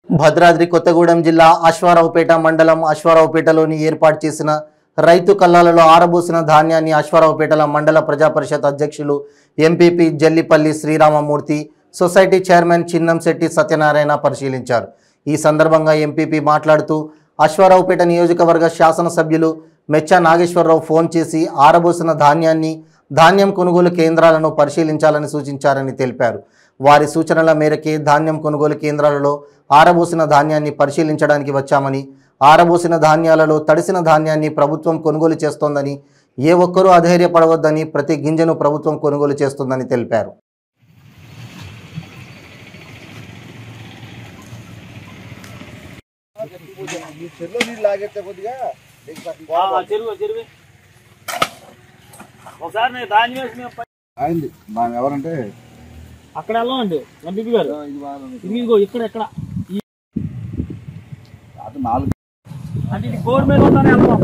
భద్రాద్రి కొత్తగూడెం జిల్లా అశ్వారావుపేట మండలం అశ్వారావుపేటలోని ఏర్పాటు చేసిన రైతు కల్లాలలో ఆరబోసిన ధాన్యాన్ని అశ్వారావుపేటల మండల ప్రజాపరిషత్ అధ్యక్షులు MPP Jallipalli Sriramamurthy, society chairman Chinnamsetti Satyanarayana పరిశీలించారు. ఈ సందర్భంగా ఎంపీపీ మాట్లాడుతూ అశ్వారావుపేట నియోజకవర్గ శాసనసభ్యులు మెచ్చ నాగేశ్వరరావు ఫోన్ చేసి ఆరబోసిన ధాన్యం కొనుగోలు కేంద్రాలను పరిశీలించాలని సూచించారని తెలిపారు. వారి సూచనల మేరకే ధాన్యం కొనుగోలు కేంద్రాలలో ఆరబోసిన ధాన్యాన్ని పరిశీలించడానికి వచ్చామని, ఆరబోసిన ధాన్యాలలో తడిసిన ధాన్యాన్ని ప్రభుత్వం కొనుగోలు చేస్తోందని, ఏ ఒక్కరూ అధైర్యపడవద్దని, ప్రతి గింజను ప్రభుత్వం కొనుగోలు చేస్తుందని తెలిపారు. ఎవరంటే అక్కడ వెళ్ళండి ఎంపీపీ గారు, ఇదిగో ఇక్కడ ఎక్కడ అంటే ఇది గవర్నమెంట్ ఉందని వెళ్తాం.